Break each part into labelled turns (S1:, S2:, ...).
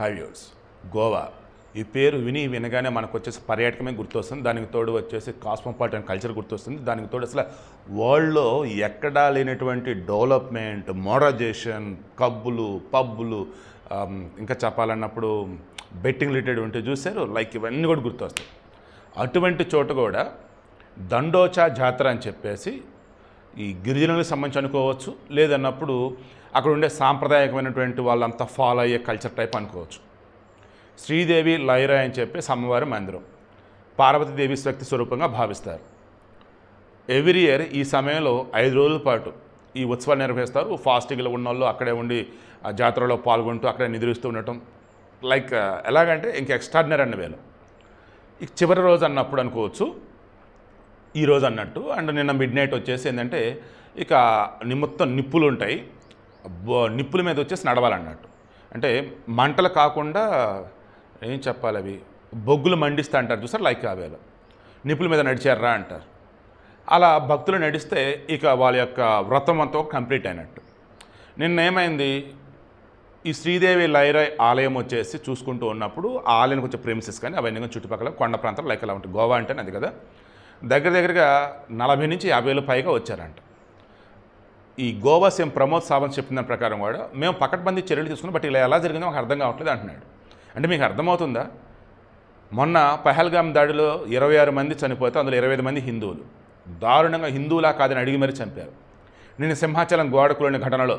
S1: Hi viewers, Goa ఈ పేరు వినగానే మనకు వచ్చేసి పర్యాటకమే గుర్తొస్తుంది. దానికి తోడు వచ్చేసి కాస్మోపాలిటన్ కల్చర్ గుర్తొస్తుంది. దానికి తోడు అసలు వరల్డ్లో ఎక్కడా లేనటువంటి డెవలప్మెంట్, మోడరైజేషన్, పబ్బులు ఇంకా చెప్పాలన్నప్పుడు బెట్టింగ్ రిలేటెడ్ ఉంటే చూశారు, లైక్ ఇవన్నీ కూడా గుర్తొస్తాయి. అటువంటి చోట కూడా దండోచా జాతర అని చెప్పేసి ఈ గిరిజనులకు సంబంధించి అనుకోవచ్చు, లేదన్నప్పుడు అక్కడ ఉండే సాంప్రదాయకమైనటువంటి వాళ్ళంతా ఫాలో అయ్యే కల్చర్ టైప్ అనుకోవచ్చు. శ్రీదేవి లైరా అని చెప్పేసి అమ్మవారి మందిరం, పార్వతీదేవి శక్తి స్వరూపంగా భావిస్తారు. ఎవ్రీ ఇయర్ ఈ సమయంలో 5 రోజుల పాటు ఈ ఉత్సవాలు నిర్వహిస్తారు. ఫాస్టింగ్లో ఉన్న వాళ్ళు అక్కడే ఉండి ఆ జాతరలో పాల్గొంటూ అక్కడే నిద్రిస్తూ ఉండటం, లైక్ ఎలాగంటే ఇంక ఎక్స్ట్రాడినరీ అన్న వేళ. ఇక చివరి రోజు అన్నప్పుడు అనుకోవచ్చు, ఈ రోజు అన్నట్టు. అండ్ నిన్న మిడ్ నైట్ వచ్చేసి ఏంటంటే ఇక మొత్తం నిప్పులు ఉంటాయి, నిప్పుల మీద వచ్చేసి నడవాలన్నట్టు. అంటే మంటలు కాకుండా ఏం చెప్పాలి, అవి బొగ్గులు మండిస్తా అంటారు చూసారు, లైక్ ఆ వేళ నిప్పుల మీద నడిచారా అంటారు. అలా భక్తులు నడిస్తే ఇక వాళ్ళ యొక్క వ్రతం అంతా కంప్లీట్ అయినట్టు. నిన్న ఏమైంది, ఈ శ్రీదేవి లైరా ఆలయం వచ్చేసి చూసుకుంటూ ఉన్నప్పుడు ఆ ఆలయానికి వచ్చే ప్రెమిసెస్ కానీ అవన్నీ చుట్టుపక్కల కొండ ప్రాంతాలు లైక్ అలా ఉంటుంది. గోవా అంటేనే అది కదా, దగ్గరగా 40 నుంచి 50,000 పైగా వచ్చారంట. ఈ గోవా సీఎం ప్రమోద్ సావంత్ చెప్పిన దాని ప్రకారం కూడా మేము పకడ్బందీ చర్యలు తీసుకున్నాం, బట్ ఇలా ఎలా జరిగిందో మాకు అర్థం కావట్లేదు అంటున్నాడు. అంటే మీకు అర్థమవుతుందా, మొన్న పహల్గామ్ దాడిలో 26 మంది చనిపోతే అందులో 25 మంది హిందువులు, దారుణంగా హిందువులా కాదని అడిగి మరీ చంపారు. నేను సింహాచలం గోడకులోని ఘటనలో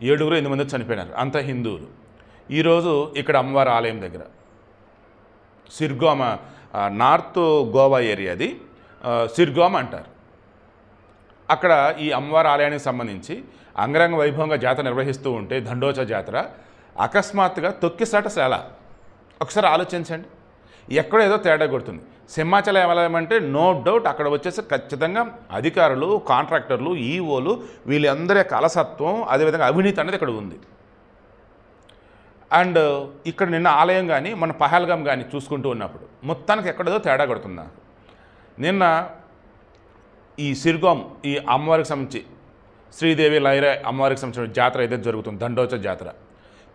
S1: 7-8 మంది చనిపోయినారు, అంతా హిందువులు. ఈరోజు ఇక్కడ అమ్మవారి ఆలయం దగ్గర సిర్గామ, నార్త్ గోవా ఏరియాది సిర్గామ అంటారు. అక్కడ ఈ అమ్మవారి ఆలయానికి సంబంధించి అంగరంగ వైభవంగా జాతర నిర్వహిస్తూ ఉంటే దండోచా జాతర అకస్మాత్తుగా తొక్కిసాట ఎలా, ఒకసారి ఆలోచించండి. ఎక్కడో ఏదో తేడా కొడుతుంది. సింహాచలం ఏమలేమంటే నో డౌట్ అక్కడ వచ్చేసి ఖచ్చితంగా అధికారులు, కాంట్రాక్టర్లు, ఈఓలు వీళ్ళందరి యొక్క అలసత్వం, అదేవిధంగా అవినీతి అనేది ఇక్కడ ఉంది. అండ్ ఇక్కడ నిన్న ఆలయం కానీ మన పహల్గామ్ కానీ చూసుకుంటూ ఉన్నప్పుడు మొత్తానికి ఎక్కడేదో తేడా కొడుతుంది. నిన్న ఈ సిర్గామ్, ఈ అమ్మవారికి సంబంధించి శ్రీదేవి లైరా అమ్మవారికి సంబంధించిన జాతర ఏదైతే జరుగుతుంది, దండోచా జాతర,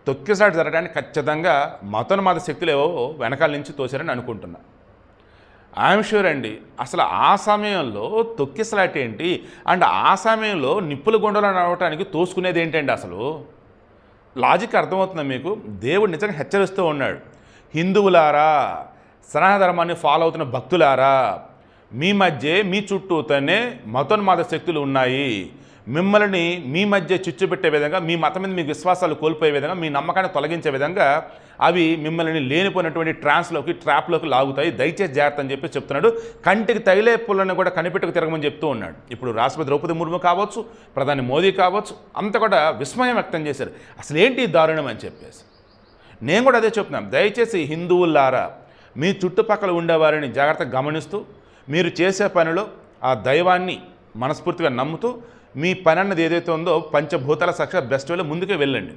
S1: తొక్కిసాటి జరగడానికి ఖచ్చితంగా మతోన్మాద శక్తులు ఏవో వెనకాల నుంచి తోసారని అనుకుంటున్నా. ఐఎమ్ షూర్ అండి. అసలు ఆ సమయంలో తొక్కిసలాట ఏంటి, అండ్ ఆ సమయంలో నిప్పుల గుండెలో నడవటానికి తోసుకునేది ఏంటండి, అసలు లాజిక్ అర్థమవుతుందా మీకు? దేవుడు నిజంగా హెచ్చరిస్తూ ఉన్నాడు, హిందువులారా, సనాతన ధర్మాన్ని ఫాలో అవుతున్న భక్తులారా, మీ మధ్య మీ చుట్టూతోనే మతోన్మాద శక్తులు ఉన్నాయి. మిమ్మల్ని మీ మధ్య చిచ్చు పెట్టే విధంగా, మీ మతం మీద మీ విశ్వాసాలు కోల్పోయే విధంగా, మీ నమ్మకాన్ని తొలగించే విధంగా అవి మిమ్మల్ని లేనిపోయినటువంటి ట్రాప్లోకి లాగుతాయి. దయచేసి జాగ్రత్త అని చెప్పి చెప్తున్నాడు. కంటికి తగిలే పుల్లని కూడా కనిపెట్టుకు తిరగమని చెప్తూ ఉన్నాడు. ఇప్పుడు రాష్ట్రపతి ద్రౌపది ముర్ము కావచ్చు, ప్రధాని మోదీ కావచ్చు, అంతా కూడా విస్మయం వ్యక్తం చేశారు. అసలు ఏంటి దారుణం అని చెప్పేసి. నేను కూడా అదే చెప్తున్నాను, దయచేసి హిందువులారా, మీ చుట్టుపక్కల ఉండేవారిని జాగ్రత్తగా గమనిస్తూ, మీరు చేసే పనిలో ఆ దైవాన్ని మనస్ఫూర్తిగా నమ్ముతూ మీ పని అన్నది ఏదైతే ఉందో పంచభూతాల సాక్షి బెస్ట్ వేలో ముందుకే వెళ్ళండి.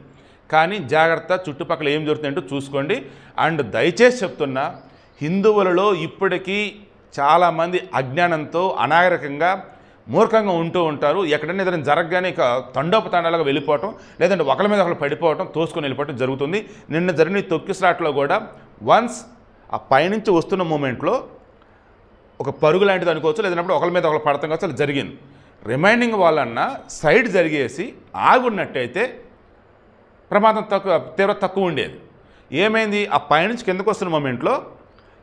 S1: కానీ జాగ్రత్త, చుట్టుపక్కల ఏం జరుగుతుందంటూ చూసుకోండి. అండ్ దయచేసి చెప్తున్నా, హిందువులలో ఇప్పటికీ చాలామంది అజ్ఞానంతో అనాగరికంగా మూర్ఖంగా ఉంటూ ఉంటారు. ఎక్కడైనా ఏదైనా జరగగానే ఇక తండోపతండాలుగా వెళ్ళిపోవటం, లేదంటే ఒకరి మీద ఒకరు పడిపోవటం, తోసుకొని వెళ్ళిపోవటం జరుగుతుంది. నిన్న జరిగిన తొక్కిసలాట్లో కూడా వన్స్ ఆ పైనుంచి వస్తున్న మూమెంట్లో ఒక పరుగు లాంటిది అనుకోవచ్చు, లేదన్నప్పుడు ఒకరి మీద ఒకరు పడతాం కావచ్చు, అలా జరిగింది. రిమైనింగ్ వాళ్ళన్నా సైడ్ జరిగేసి ఆగున్నట్టయితే ప్రమాదం తీవ్రత తక్కువ ఉండేది. ఏమైంది, ఆ పైనుంచి కిందకు వస్తున్న మూమెంట్లో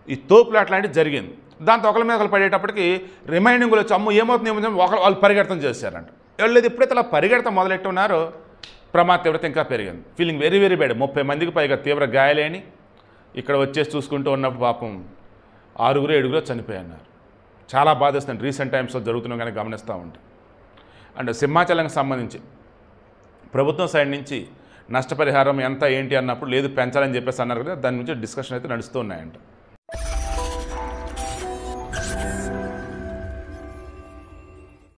S1: ఈ తోపులాట లాంటిది జరిగింది. దాంతో ఒకరి మీద ఒకరు పడేటప్పటికి రిమైనింగ్ వచ్చి అమ్మ ఏమవుతుంది వాళ్ళు పరిగెడతం చేశారంట. వెళ్ళేది ఎప్పుడైతే అలా పరిగెడతం మొదలెట్టున్నారో ప్రమాద తీవ్రత ఇంకా పెరిగింది. Feeling very very bad. 30 మందికి పైగా తీవ్ర గాయాలేని ఇక్కడ వచ్చేసి చూసుకుంటూ ఉన్నప్పుడు పాపం 6-7 చనిపోయారు. చాలా బాధేస్తుంది. రీసెంట్ టైమ్స్లో జరుగుతున్నా కానీ గమనిస్తూ ఉంటాం. అండ్ సింహాచలంకి సంబంధించి ప్రభుత్వం సైడ్ నుంచి నష్టపరిహారం ఎంత ఏంటి అన్నప్పుడు లేదు పెంచాలని చెప్పేసి అన్నారు కదా, దాని నుంచి డిస్కషన్ అయితే నడుస్తూ ఉన్నాయంట.